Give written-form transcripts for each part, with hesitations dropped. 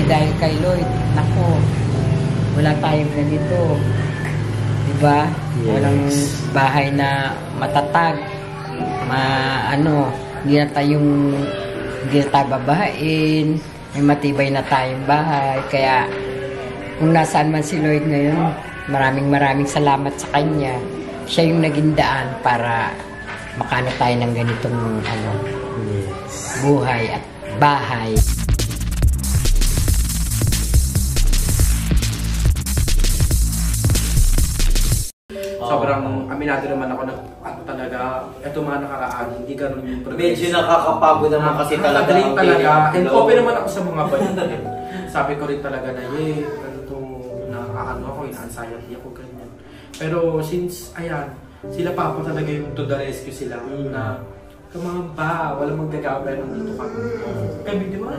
Hindi dahil kay Lloyd. Nako, wala tayong ganito. Diba? Yes. Walang bahay na matatag. Hindi na tayo babahain. May matibay na tayong bahay. Kaya, kung nasaan man si Lloyd ngayon, maraming salamat sa kanya. Siya yung naging daan para makano tayo ng ganitong buhay at bahay. Sobrang aminado naman ako na talaga, ito mga nakaraan, hindi ganun yung progress. Medyo nakakapagod naman kasi talaga. And open naman ako sa mga balita. Sabi ko rin talaga na, ganito, nakakaano ako, in-anxiety ako, ganyan. Pero since, ayan, sila pa talaga yung to the rescue sila na kumamba, walang magagawa pero nandito kami. Kami, di ba?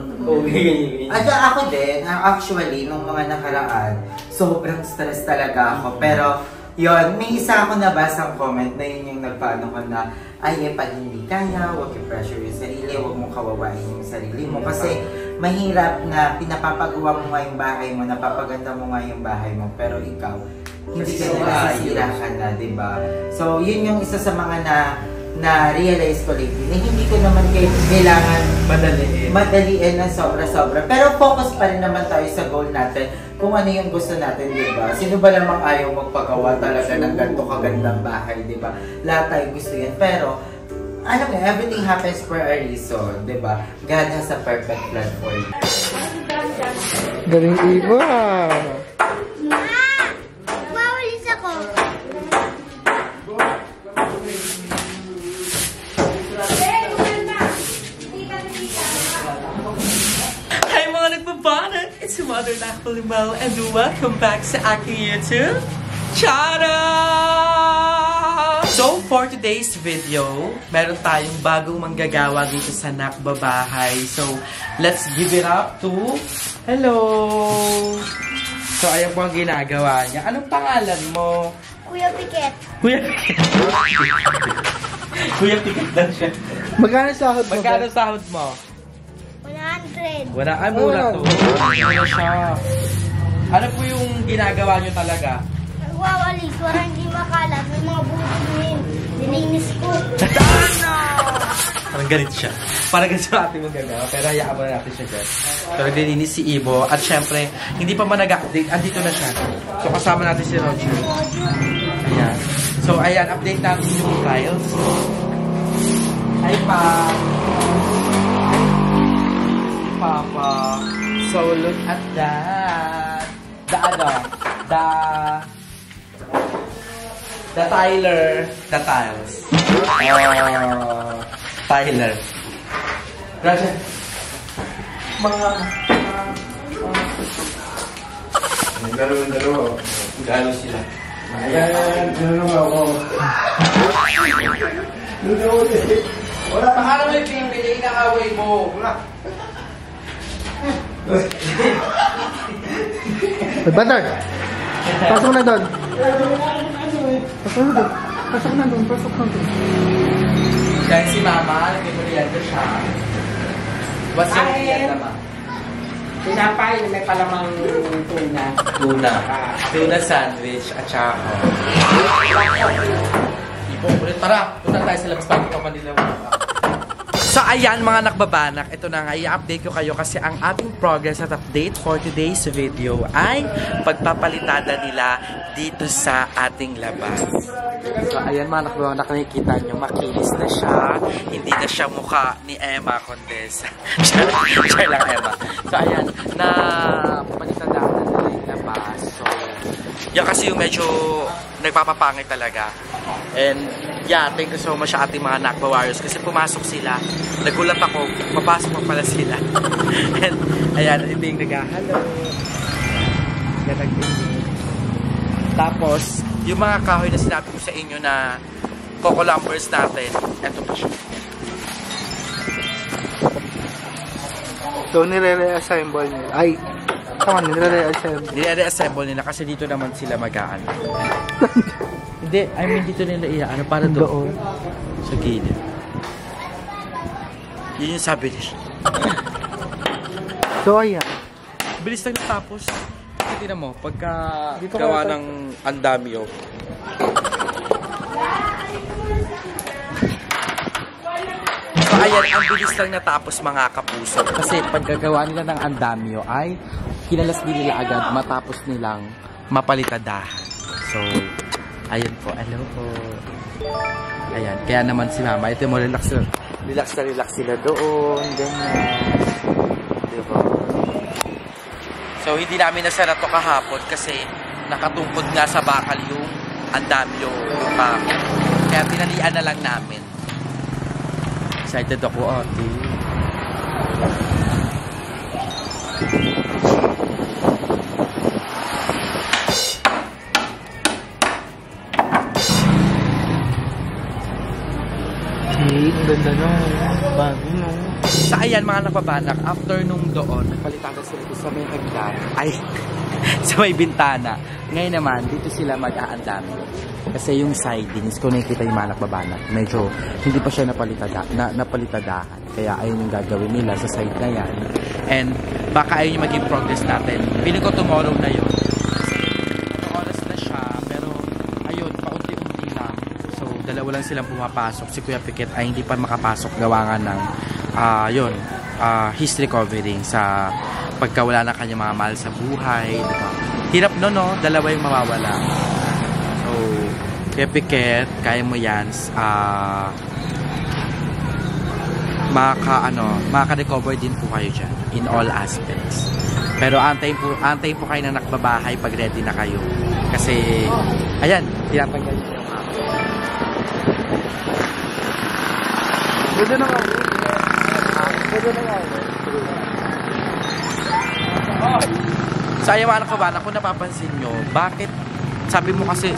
At ako din, actually, nung mga nakaraan, sobrang stress talaga ako. Pero, yun, may isa ako nabasang comment na yun yung nagpaano ko na, pag hindi kaya, huwag i-pressure yung sarili, huwag mong kawawain yung sarili mo. Kasi, mahirap na pinapapagawa mo nga yung bahay mo, napapaganda mo nga yung bahay mo, pero ikaw, hindi ka na nasisira ka na, diba? So, yun yung isa sa mga na-realize ko lately, na hindi ko naman kailangan madaliin na sobra-sobra. Pero focus pa rin naman tayo sa goal natin, kung ano yung gusto natin, diba? Sino ba namang ayaw magpagawa talaga ng ganito kagandang bahay, diba? Lahat tayo gusto yan. Pero, alam mo, everything happens for a reason, diba? God has a perfect plan for you. Galing iba! It's your mother, Nakulimel, and welcome back sa aking YouTube channel! So, for today's video, meron tayong bagong manggagawa dito sa Nakbabahay. So, let's give it up to... Hello! So, ayan po ang ginagawa niya. Anong pangalan mo? Kuya Piket. Kuya Piket. Kuya Piket lang siya. Magkano sahod mo? Magkano sahod mo? 100. Wala, mura to. Ano siya? Ano po yung ginagawa nyo talaga? Nagwawalis, para hindi makalat. May mga buhok dininis ko. Parang ganito siya. Parang ganito siya ating magagawa. Pero hayaan mo na natin siya dyan. So, dininis si Ibo. At syempre, hindi pa man nag-update. Andito na siya. So, kasama natin si Roger. Ayan. So, ayan. Update natin yung trials. Hi, Pa. Papa. So, look at that. The Tyler. The tiles. Tyler. Roger. Dalawa. Galo sila. Ayan, ako. Wala pa ka naman yung pinili na away mo. Wala. Butter! Pasok na doon! Pasok na doon! Dahil si Mama, nag-merienda siya. What's your merienda, Ma? Tinapay na may palamang tuna. Tuna sandwich at saka. Ipo, tara! Punta tayo sa labas pag ikaw Manila. So ayan mga nakbabanak, ito na nga, i-update ko kayo kasi ang ating progress at update for today's video ay pagpapalitada nila dito sa ating labas. So ayan mga nakbabanak, nakikita nyo, makinis na siya, hindi na siya mukha ni Emma Condesa. Siya lang Emma. So ayan, na palitadaan na nila yung labas. So yan kasi yung medyo nagpapapangit talaga. And yeah, thank you so much sa ating mga Nakba Warriors kasi pumasok sila. Nagulat ako, papasok pa pala sila. And ayan, ito yung nag-hello. Yan nag-inig. Tapos, yung mga kahoy na sinabi ko sa inyo na Coco Lumpers natin, eto pa siya. So, nire-reassemble nila. Ay, tama, nire-reassemble. Nire-reassemble nila kasi dito naman sila mag-aan. Hindi, I mean dito nila ano para doon. Sa gilid. Yun yung sabi nila. So, ayan. Bilis lang natapos. Tingnan mo, pagka gawa ng andamyo. So ayan, ang bilis lang natapos mga kapuso. Kasi paggagawa nila ng andamyo ay kinalas din nila agad matapos nilang mapalitadahan. So, ayun po, hello po. Ayan, kaya naman si mama, ito mo, relax sila doon, ganyan. Diba? So, hindi namin nasara to kahapon kasi nakatungkod nga sa bakal yung andamyo, yung bakal. Kaya tinalian na lang namin. Excited ako, ate. Ang ganda nung bago no. Sa ayan mga nagbabanak, after nung doon, nagpalitan sila dito sa may hagdan. Ay, sa may bintana. Ngayon naman, dito sila mag-aandami. Kasi yung sidings, kung nakikita yung mga nagbabanak, medyo hindi pa siya napalitadahan. Kaya ayun yung gagawin nila sa side na yan. And baka ayun yung maging progress natin. Piling ko tomorrow na yun. Kasi oras na siya, pero ayun, paunti-unti lang. So, dalawa lang silang pumapasok. Si Kuya Piket ay hindi pa makapasok gawa nga ng he's recovering sa pagkawala ng kanyang mga mahal sa buhay, diba? Hirap no, dalawa yung mawawala. So, Kuya Piket, kaya mo yan, makaka-recover din po kayo dyan in all aspects. Pero antayin po kayo na nakbabahay pag ready na kayo. Kasi, ayan, tinatanggal niyo yung mga. Pwede na nga. Pwede na nga. So ayaw mga nakabanak, kung napapansin nyo, bakit sabi mo kasi,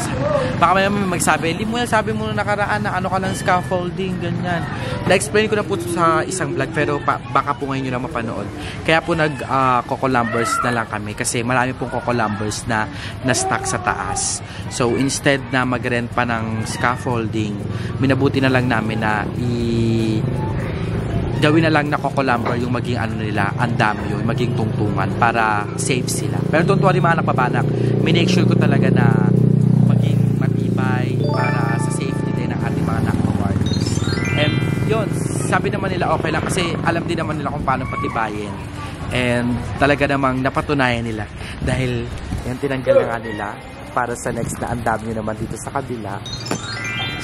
baka may magsabi, hindi mo sabi mo nakaraan na ano ka lang scaffolding, ganyan. Na-explain ko na po sa isang vlog, pero baka po ngayon nyo na mapanood. Kaya po nag-coco lumbers na lang kami, kasi marami pong coco lumbers na na-stack sa taas. So instead na mag-rent pa ng scaffolding, minabuti na lang namin na gawin na lang na coco lumber yung maging ano nila, andamyo, yung maging tungtungan para safe sila. Pero don't worry mga nagbabanak, minake sure ko talaga na maging matibay para sa safety din ng ating mga nakawards. And yun, sabi naman nila okay lang kasi alam din naman nila kung paano patibayin. And talaga namang napatunayan nila dahil yan tinanggal na nga nila para sa next na andamyo naman dito sa kabila.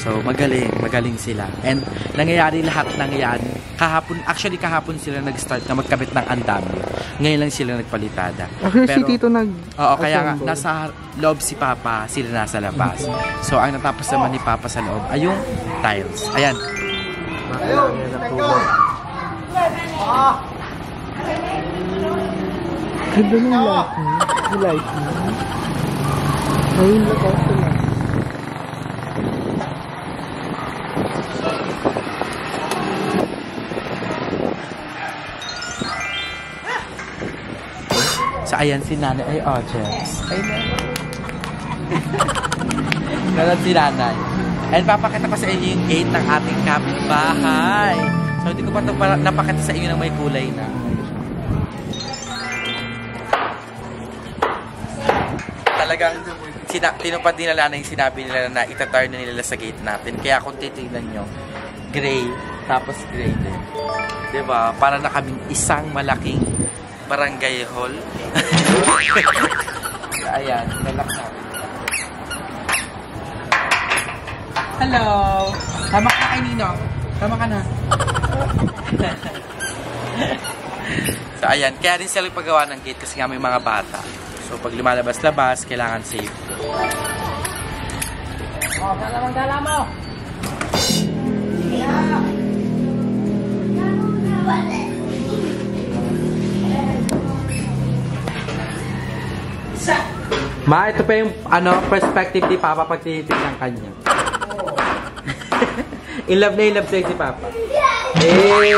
So, magaling sila. And nangyayari lahat ng yan. Kahapon sila nag-start na magkabit ng andamyo. Ngayon lang sila nagpalitada. Actually, si Tito Oo, kaya nga, nasa loob si Papa, sila nasa labas. So, ang natapos naman ni Papa sa loob ay yung tiles. Ayan. Ayun, ganda ng light mo. Ayun, lakas sila. So, ayan si Nanay. Ay, Jess. Ay, Nanay. Si Nanay. And papakita ko sa inyo yung gate ng ating kapitbahay. So, hindi ko pa ito napakita sa inyo ng may kulay na. Talagang tinupad din nila na yung sinabi nila na itatar na nila sa gate natin. Kaya kung titignan nyo, gray, tapos gray din. Diba? Para na kaming isang malaking barangay hall. Ayan, relax natin. Hello! Tama ka kay Nino. Tama ka na. So, ayan. Kaya rin sila paggawa ng gate kasi nga may mga bata. So, pag lumalabas-labas, kailangan safe. Oh, dala mo! Ma, ito pa yung perspective ni Papa pag tinitignan kanya. In love na in love sa'yo si Papa. Eh!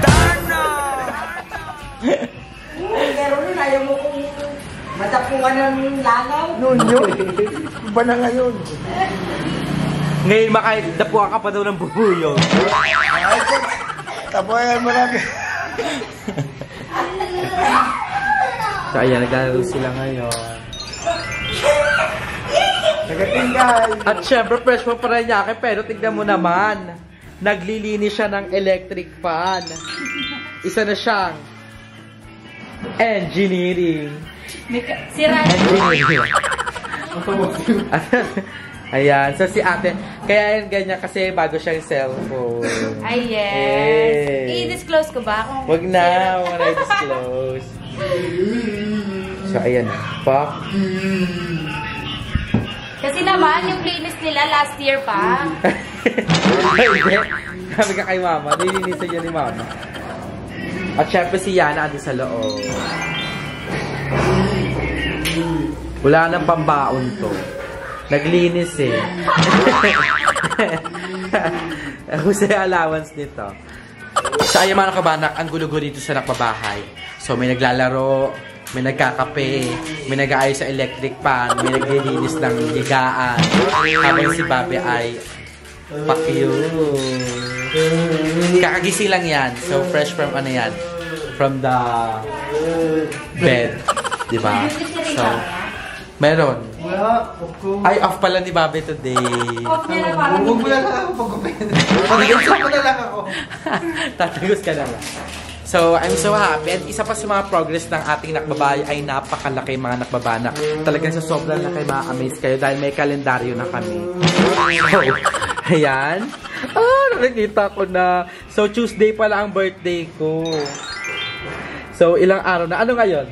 Darno! Pero nun, ayaw mo kung matapungan ng langaw. Noon yun. Iba na ngayon. Ngayon, dapuan ka pa daw ng bubuyog. Tapuan mo lang. So, ayan, naglalaro sila ngayon. Nagatingay. At syempre, fresh mo pa rin yake, pero tignan mo naman. Naglilinis siya ng electric fan. Isa na siyang engineering. Sira. Engineering. Ayan, so si ate, kaya yan ganyan kasi bago siyang cellphone. Ay, yes. Yes. I-disclose ko ba? Kung Wag na, wag na i-disclose. So, ayan na. Pak. Kasi naman, yung playlist nila last year pa. Hindi. Sabi ka kay mama, nilinisan niya ni mama. At syempre si Yana andi sa loob. Wala nang pambaon to. Naglinis eh. Husay allowance nito. So ayun mga nakabanak, ang gulo-gulo dito sa nakbabahay. So may naglalaro, may nagkakape, may nag-aayos sa electric fan, may naglilinis ng higaan. Habang si Bobby ay pa-cute. Kakagising lang yan. So fresh from ano yan? From the bed. Diba? So, meron. Wala. Ay, off pala ni Bobby today. Off niya na parang Huwag mo lang ako pagkupin. Patagos mo na lang ako. Tatagos ka na lang. So, I'm so happy. And isa pa sa mga progress ng ating nakbabahay ay napakalaki mga nakbabanak. Talagang sa sobrang laki ma-amaze kayo dahil may kalendaryo na kami. So, ayan. Nakikita ko na. So, Tuesday pala ang birthday ko. So, ilang araw na. Ano ngayon?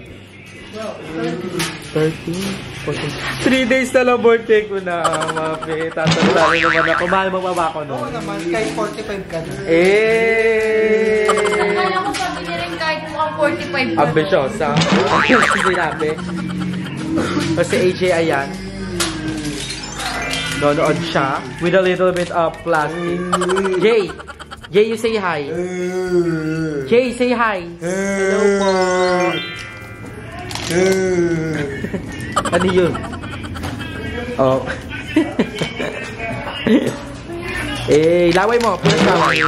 13? 14? 3 days na lang birthday ko na, Mapi. Tatanda rin naman ako. Mahal mo ba ako noon? Oo naman, kahit 45 ka na. Eh! Akala ko sabi niya rin kahit mukhang 45 pa. Ambisyosa. Ang sinabi. O si AJ, ayan. Nonood siya with a little bit of plastic. Jay! Jay, you say hi. Jay, say hi. Hello po. Ano yun? Oh. Eh, laway mo. Punas laway.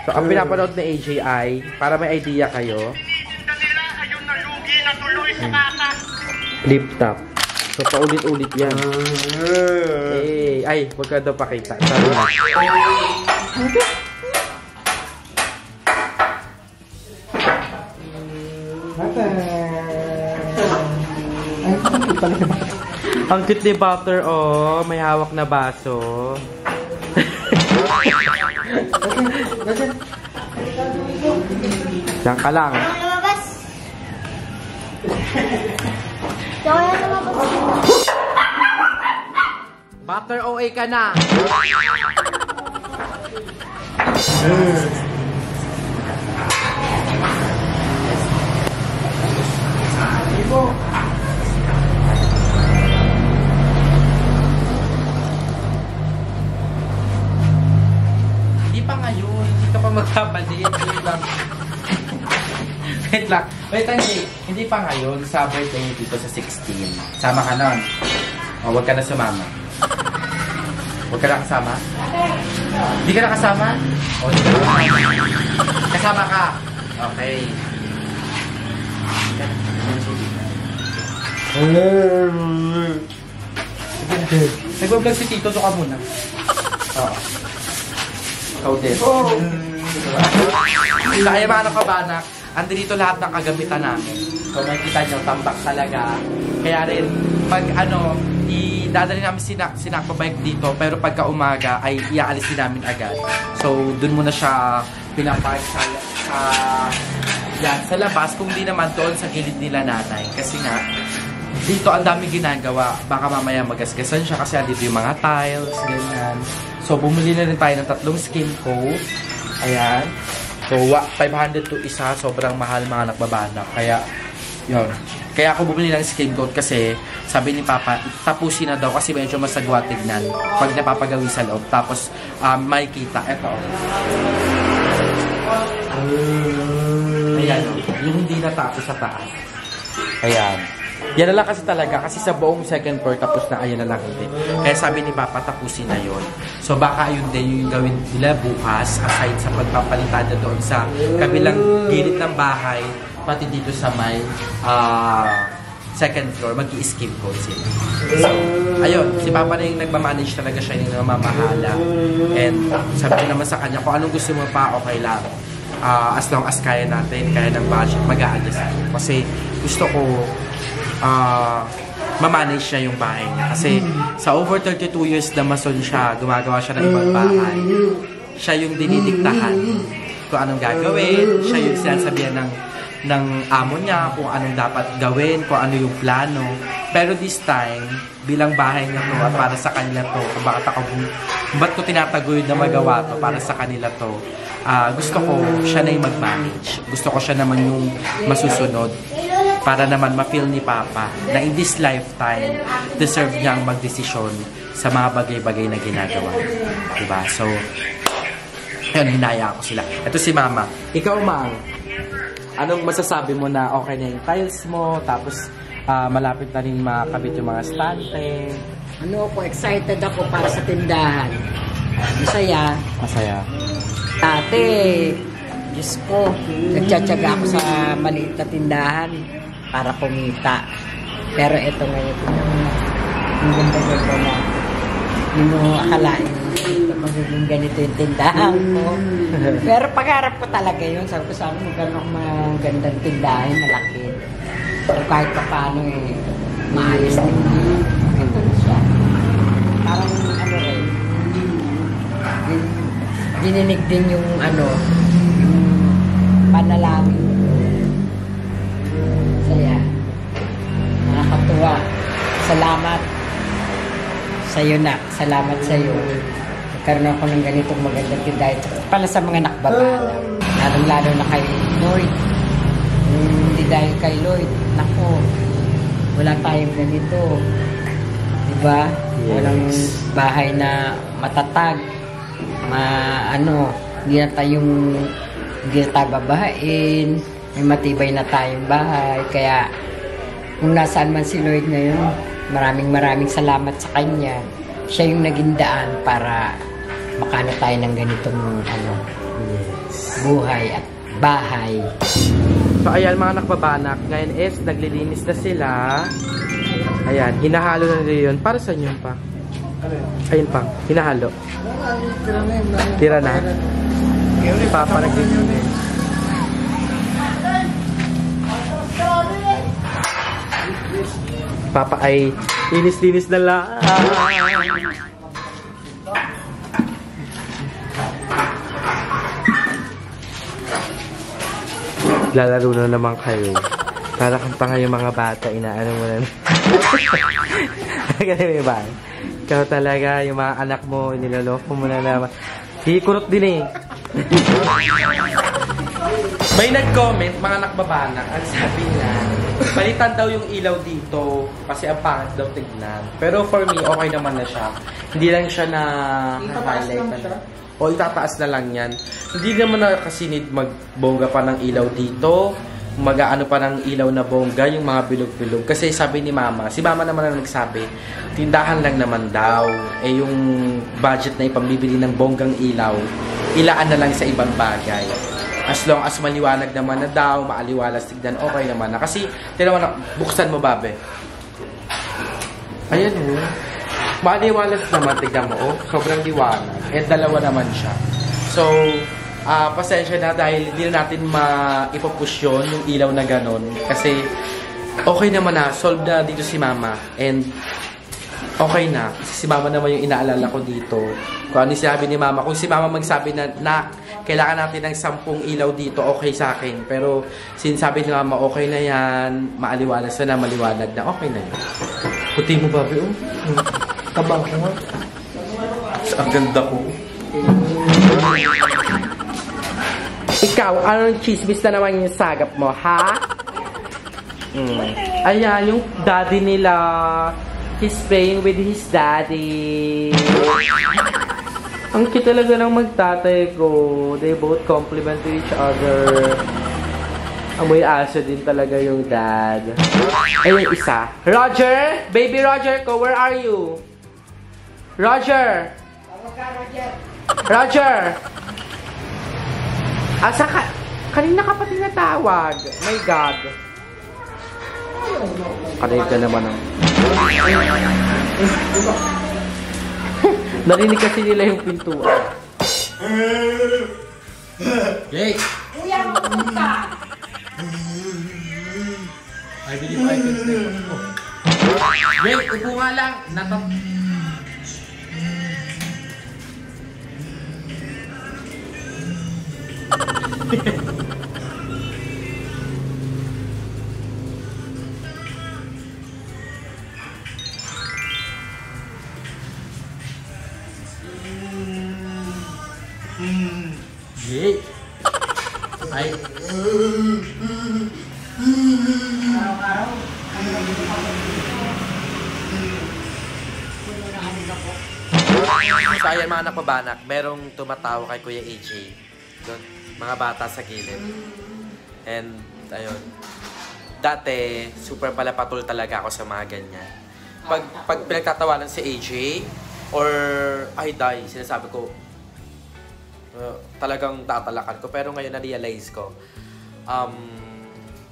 So, ang pinapanood na AJI, para may idea kayo. Flip top. So, paulit-ulit yan. Eh, ay, wag ka daw pakita. Sabi na. Ang cute ni Butter, oh. May hawak na baso. Diyan ka lang. Ano lumabas? Kaya lumabas. Butter, OA ka na. Hindi pa ngayon. Hindi ka pa magkapalit. Wait lang. Wait lang. Wait lang, Jay. Hindi pa ngayon. Sa birthday niyo dito sa 16. Sama ka nun. O, huwag ka na sumama. Huwag ka na kasama? Hindi ka na kasama? O, hindi ka na kasama. Kasama ka. Okay. Nag-vlog si Tito, doon ka muna. Oo. Ikaw din. Kaya mga nakabanak, andito lahat ng kagamitan namin. So makikita nyo, tambak talaga. Kaya rin, pag ano, idadali namin sinakpabike dito, pero pagka umaga ay iaalis din namin agad. So dun muna siya pinapark sa labas, kung di naman doon sa gilid nila nanay. Kasi nga, dito ang dami ginagawa. Baka mamaya magasgasan siya kasi andito yung mga tiles, ganyan. So, bumili na rin tayo ng 3 skin coat. Ayan. So, 500 to isa. Sobrang mahal mga nakbabanak. Kaya, yun. Kaya ako bumili ng skin coat kasi sabi ni Papa, tapusin na daw kasi medyo masagwa tignan pag napapagawi sa loob. Tapos, may kita. Eto. Ayan. Yung hindi natapos sa taas. Ayan. Yan na lang kasi talaga, kasi sa buong second floor tapos na, ayan na lang hindi. Kaya sabi ni Papa, tapusin na yon. So baka ayun din yung gawin nila bukas, aside sa pagpapalitan na doon sa kabilang gilid ng bahay, pati dito sa may second floor, mag-i-skip code sila. So, ayun, si Papa na yung nagmamanage talaga, siya yung namamahala. And sabi ko naman sa kanya, kung anong gusto mo pa, okay lang. As long as kaya natin, kaya ng budget, mag-a-adjust ako. Kasi gusto ko mamanage siya yung bahay niya. Kasi sa over 32 years na mason siya, gumagawa siya ng ibang bahay. Siya yung dinidiktahan kung anong gagawin, siya yung sinasabihan ng amo niya kung anong dapat gawin, kung ano yung plano. Pero this time, bilang bahay niya to at para sa kanila to, kung ba't ko tinataguyod na magawa to para sa kanila to, gusto ko siya na yung mag-manage. Gusto ko siya naman yung masusunod para naman ma-feel ni Papa na in this lifetime, deserve niyang magdesisyon sa mga bagay-bagay na ginagawa. Diba? So, yun, hinaya ko sila. Ito si Mama. Ikaw, Mang, anong masasabi mo na okay na yung tiles mo, tapos malapit na rin makakabit yung mga stante? Ano ako, excited ako para sa tindahan. Masaya. Masaya. Dati, Diyos ko, nagtsatsaga ako sa maliit na tindahan para kumita. Pero ito ngayon, yung ganda-ganda na. Yung akalain, magiging ganito yung tindahan ko. Pero pag-harap ko talaga yun. Sabi ko sa akin, magkano akong magandang tindahan, malaki. So kahit pa paano maayos din. Ito na siya. Parang ano rin, dininig din yung yung panalangin. Saya. Nakakatuwa. Salamat sa'yo na. Salamat sa'yo. Nagkaroon ako ng ganitong magandang tindahan. Pala sa mga nakbabala. Lalong-lalo na kay Lloyd. Hindi dahil kay Lloyd. Naku, wala tayong ganito. Diba? Yes. Walang bahay na matatag. Hindi na tayo babahain. May matibay na tayong bahay. Kaya, kung nasaan man si Lloyd ngayon, maraming salamat sa kanya. Siya yung naging daan para makano tayo ng ganitong buhay at bahay. So ayan mga nakbabanak, ngayon is naglilinis na sila. Ayan, hinahalo na nila yun. Para sa inyo pa? Ayun pa, hinahalo. Tira na. Papa naglilinis. Papa ay linis-linis na lang. Lalaro na naman kayo. Para kang pa yung mga bata, inaano mo na. Ganun ba? Ikaw talaga, yung mga anak mo, iniloloko mo na naman. Hikurot din eh. May nag-comment, mga nakbabanak, ang sabi niya, palitan daw yung ilaw dito kasi ang pangit daw tignan. Pero for me, okay naman na siya. Hindi lang siya na highlight. O itataas na lang yan. Hindi naman na kasi need magbongga pa ng ilaw dito. Mag-aano pa ng ilaw na bongga, yung mga bilog-bilog. Kasi sabi ni Mama, si Mama naman ang nagsabi, tindahan lang naman daw. Eh yung budget na ipambibili ng bonggang ilaw, ilaan na lang sa ibang bagay. As long as maliwanag naman na daw, maaliwalas tignan, okay naman na. Kasi, tinawa na, buksan mo, babe. Ayan o. Maaliwalas naman, tignan mo, sobrang liwanag. Eh, dalawa naman siya. So, pasensya na dahil hindi na natin maipapush yun, yung ilaw na ganon. Kasi, okay naman na, solve na dito si Mama. And, okay na. Kasi si Mama naman yung inaalala ko dito. Kung ano sinabi ni Mama. Kung si Mama magsabi na, kailangan natin ng 10 ilaw dito, okay sa akin. Pero, sinasabi ni Mama, okay na yan, maaliwalas na, maliwanag na, okay na yan. Puti mo, babe, oh. Kabang ko nga. Ang ganda ko. Ikaw, anong chismis na naman yung sagap mo, ha? Ayan, yung daddy nila, he's playing with his daddy. Ang cute talaga ng magtatay ko. They both compliment to each other. Amoy aso din talaga yung dad. Ay, yung isa. Roger! Baby Roger ko, where are you? Roger! Roger! Asa ka? Kanina ka pa tinatawag. My God. Karinig ka naman ang... Narinig kasi nila yung pintuan. Jake! Kuya, mapunta! I believe I can stay. Jake, upo nga lang. Jake! Ay! So ayan mga nakpabanak, merong tumatawa kay Kuya AJ. Doon, mga bata sa gilid. And ayun, dati super palapatul talaga ako sa mga ganyan. Pag pinagtatawanan si AJ or ay die, sinasabi ko talagang tatalakan ko. Pero ngayon na-realize ko,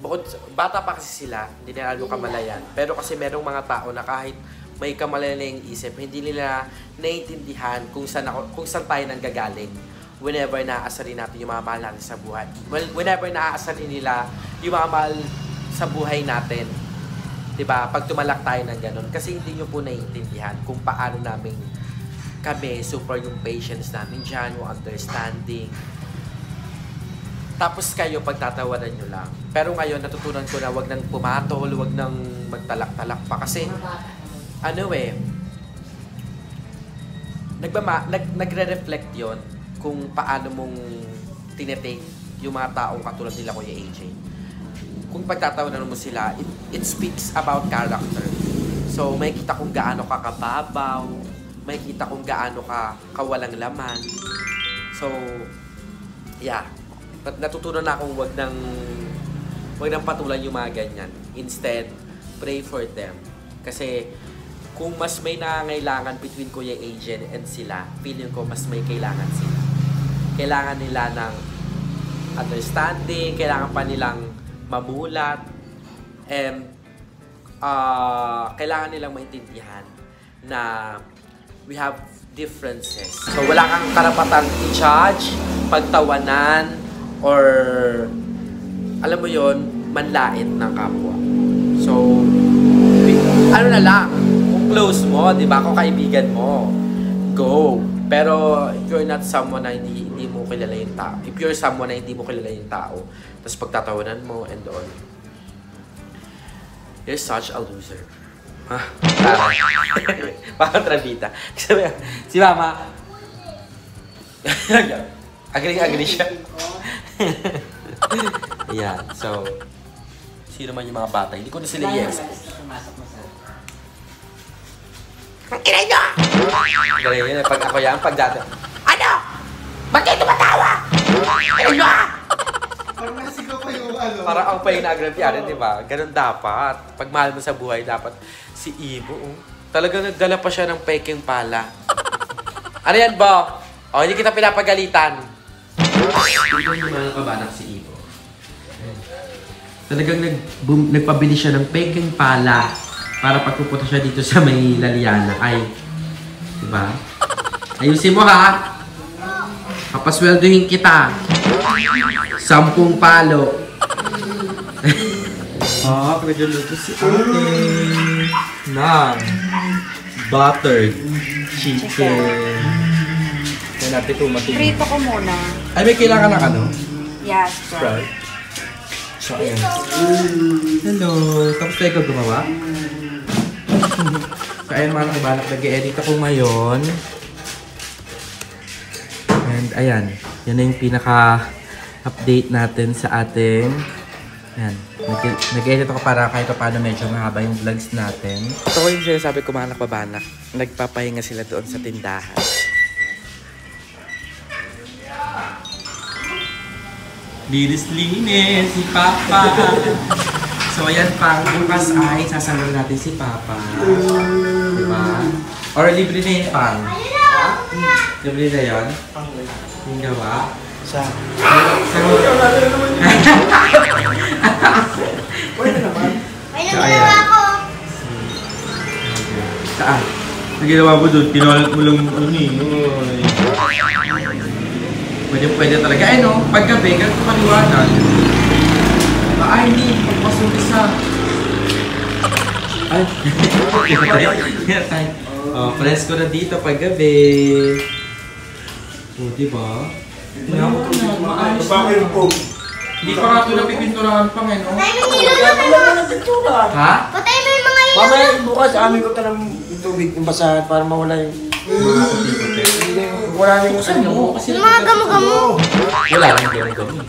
bukod, bata pa kasi sila, hindi nila ano kamalayan. Pero kasi merong mga tao na kahit may kamalayan na yung isip, hindi nila naiintindihan kung saan tayo nanggagaling. Whenever naaasarin natin yung mga mahal natin sa buhay. Well, whenever naaasarin nila yung mga mahal sa buhay natin. Diba? Pag tumalak tayo ng ganun. Kasi hindi nyo po naiintindihan kung paano namin kami, super yung patience namin dyan, yung understanding. Tapos kayo, pagtatawanan nyo lang. Pero ngayon, natutunan ko na wag nang pumatol, wag nang magtalak-talak pa. Kasi, nagre-reflect yon kung paano mong tinetake yung mga taong katulad nila Kuya AJ. Kung pagtatawanan mo sila, it speaks about character. So, may kita kung gaano ka kababaw, may kita kung gaano ka kawalang laman. So, yeah. Natutunan na akong wag nang patulan yung mga ganyan. Instead, pray for them. Kasi, kung mas may nangangailangan between Kuya AJ and sila, feeling ko mas may kailangan sila. Kailangan nila ng understanding, kailangan pa nilang mamulat, and kailangan nilang maintindihan na we have differences. So, wala kang karapatang i-judge, pagtawanan, or alam mo yon, manlait ng kapwa. So, ano na lang, kung close mo, di ba, kung kaibigan mo, go. Pero if you're not someone na hindi mo kilala yung tao, if you're someone na hindi mo kilala yung tao, tapos pagtatawanan mo and all, you're such a loser. Ha? Parang trabita. Si Mama, agree siya. Yeah, so, sino man yung mga bata, hindi ko na sila i-expect. Ang kinay nyo! Ganyan yun, pag ako yan, pag dati, ano? Ba't kayo tumatawa? Kinay nyo ah! Parang nasigaw pa yung ano. Parang ako pa yung nag-repiarin, di ba? Ganun dapat. Pag mahal mo sa buhay, dapat si Ibo, talagang nagdala pa siya ng peking pala. Ano yan, Bo? O, hindi kita pinapagalitan. Ito yung mga kabanak si Ibo. Talagang nagpabili siya ng peking pala para pagpupunta siya dito sa may Laliana. Ay, di ba? Ayusin mo ha! Papasweldohin kita. 10 palo. Nagluluto si ate ng buttered chicken. Kaya natin kumating. Prito ko muna. Ay, may kailangan ng ano? Yes, Sprite. So, ayan. Hello. Tapos tayo ko gumawa? So, ayan mga nakabalak. Nag-edit ako ngayon. And, ayan. Yan na yung pinaka-update natin sa ating... Ayan. Nag-edit ako para kahit paano medyo mahaba yung vlogs natin. Ito ko yung sinasabi ko mga nakabanak. Nagpapahinga sila doon sa tindahan. Linis-linis si Papa. So, ayan pa. Bukas ay sasalo natin si Papa. Diba? Or libre na yun, Pang? Libre na yun? Yung gawa? Sa? May nagagawa ko. Saan? Ang ginawa mo doon, pinawalat mo lang ano eh. Pwede talaga. Eh no, paggabi, ganito kaliwanag. Ay, hindi. Pagpasok isa. Ay. Oh, friends ko na dito paggabi. Oh, diba? Maliwanag, maayos na. Hindi pa nga ito napipinturahan pa nga, no? Patay mo yung ilaw na. Ha? Patay mo yung mga ilaw. Mamaya bukas amin ko talang tubig yung basahan para mawala yung... Wala na yung Saan mo? Kasi Yung mga gamo-gamo. wala lang yung gamo.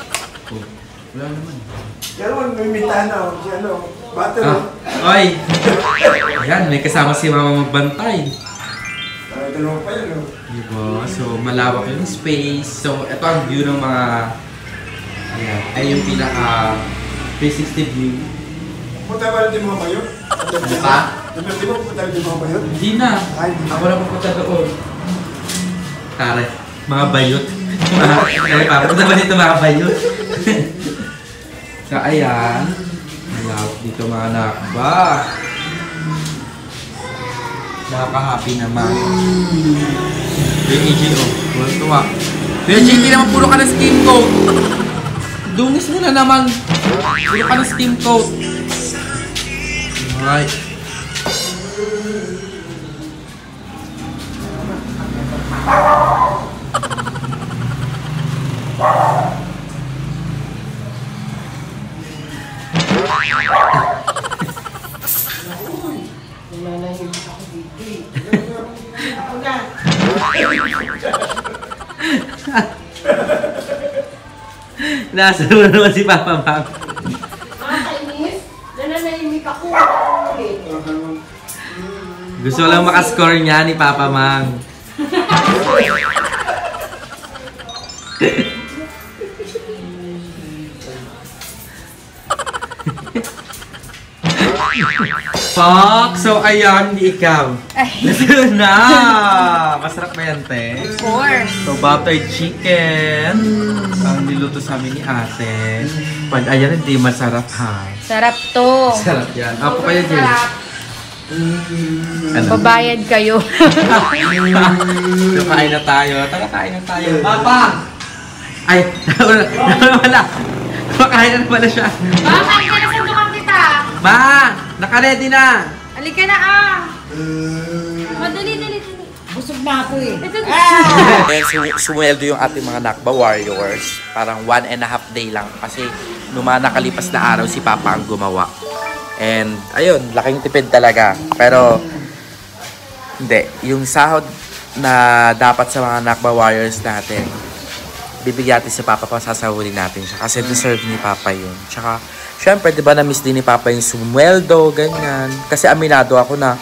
Wala naman. Yan naman, may mitana o. Yan o. Bato o. Oy! Ayan, may kasama si Mama magbantay. Dalawa pa yan o. Diba? So, malawak yung space. So, ito ang view ng mga... Ayan. Ay yung pinaka 360 view. Punta ba rin yung mga bayo? Ano pa? Di ba punta rin yung mga bayo? Hindi na. Ay, hindi na. Ako na pupunta doon. Tara, mga bayot. Ay, papunta ba dito mga bayot? So, ayan. Malawak dito mga nakba. Nakaka-happy naman. Yung AJ, oh. Walang tuwa. Yung AJ, hindi naman puro ka na skin coat. Dungis mo na naman. Puro ka na skin coat. Alright. Nasa mo naman si Papa Mang. Nakakainis. Nananahimik ako. Gusto lang makascore niya ni Papa Mang. Fuck! So, ayan, hindi ikaw. Ay. Na! Masarap ba yan, te? Of course. So, buttered chicken. Ang niluto sa amin ni ate. Pag ayan, hindi masarap, ha? Sarap to. Sarap yan. Apo kayo, Jay. Ano? Babayad kayo. So, kain na tayo. Tara, kain na tayo. Papa! Ay, wala. Kumakain na pala siya. Kain ka na, sundukan kita. Ma! Naka-ready na! Halika na ah. Madali. Busog na ako eh. Then, sumweldo yung ating mga Nakba Warriors. Parang 1.5 day lang. Kasi nung mga nakalipas na araw, si Papa ang gumawa. And, ayun, laking tipid talaga. Pero, hindi. Yung sahod na dapat sa mga Nakba Warriors natin, bibigyan natin si Papa pa, sasahurin natin siya. Kasi deserve ni Papa yun. Tsaka, syempre, di ba na-miss din ni Papa yung sumweldo, ganyan. Kasi aminado ako na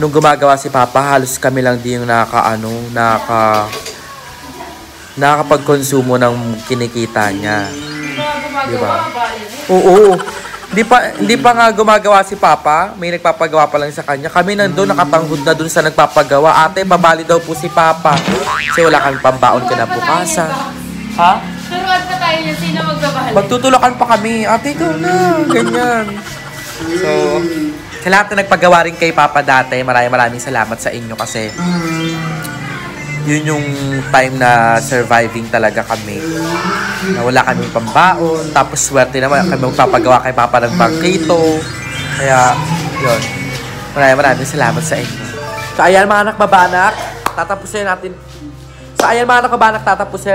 nung gumagawa si Papa, halos kami lang din yung nakakapag-consumo ng kinikita niya. Di ba? Oo. Hindi pa nga gumagawa si Papa, may nagpapagawa pa lang sa kanya. Kami nandun, nakapanghod na dun sa nagpapagawa. Ate, babali daw po si Papa. Kasi wala kami pambaon kinabukasan. Ha? Turuan pa tayo niya. Sino magbabahal? Magtutulakan pa kami. Ate, ikaw na. Ganyan. So, sa lahat na nagpagawa rin kay Papa dati, maraming salamat sa inyo kasi yun yung time na surviving talaga kami. Na wala kaming pambaon. Tapos swerte naman kami magpapagawa kay Papa ng bangkito. Kaya, yun. Maraming salamat sa inyo. So, ayan mga nakbabanak. Tatapusin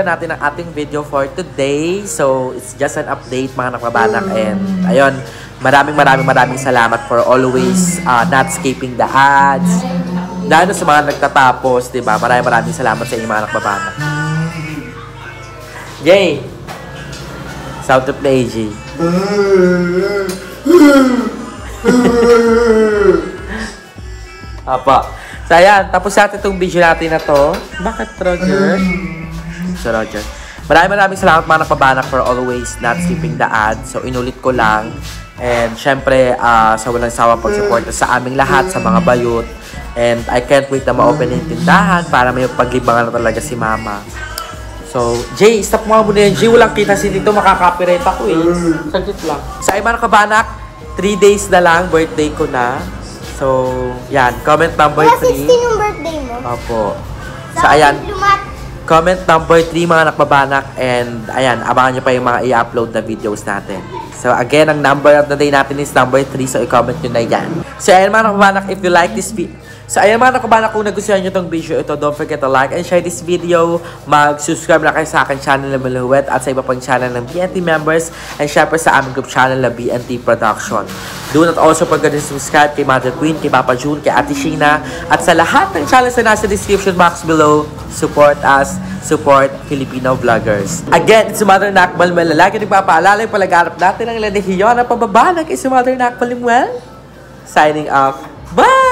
natin ang ating video for today. So, it's just an update mga nakbabanak. And, ayun, maraming salamat for always not skipping the ads. Lalo sa mga nagtatapos, diba? Maraming salamat sa inyo mga nakbabanak. Jay! Sound to play, Jay. Apa. So, ayan. Tapos natin itong video natin na to. Bakit, Roger? So, Roger. Maraming salamat mga nakbabanak for always not skipping the ad. So, inulit ko lang. And, syempre, sa walang sawa pag-support sa aming lahat, sa mga bayot. And, I can't wait na ma-open yung tindahan para may paglibangan na talaga si Mama. So, Jay, stop mo muna yan. Jay, walang kita si Tito, makaka-copyright ako eh. Saglit lang. Sa mga nakbabanak, 3 days na lang, birthday ko na. So, yan. Comment number 3. 16 yung birthday mo. Opo. So, ayan. Comment number 3 mga nakbabanak. And, ayan, abangan nyo pa yung mga i-upload na videos natin. So, again, ang number of the day natin is number 3. So, i-comment nyo na yan. So, ayan mga nakbabanak, if you like this video. So, ayan mga nakbabanak, kung nagustuhan nyo itong video ito, don't forget to like and share this video. Mag-subscribe na kayo sa akin channel na Maluwet at sa iba pang channel ng BNT members. And syempre sa aming group channel na BNT Production. Do not also forget to subscribe kay Mother Queen, kay Papa June, kay Ate Sheena. At sa lahat ng channels na nasa description box below, support us, support Filipino vloggers. Again, it's Mother Nakbal Malalagi nagpapaalala yung palaganap natin ng relihiyon na pababanak is Mother Nakbal Well. Signing off. Bye!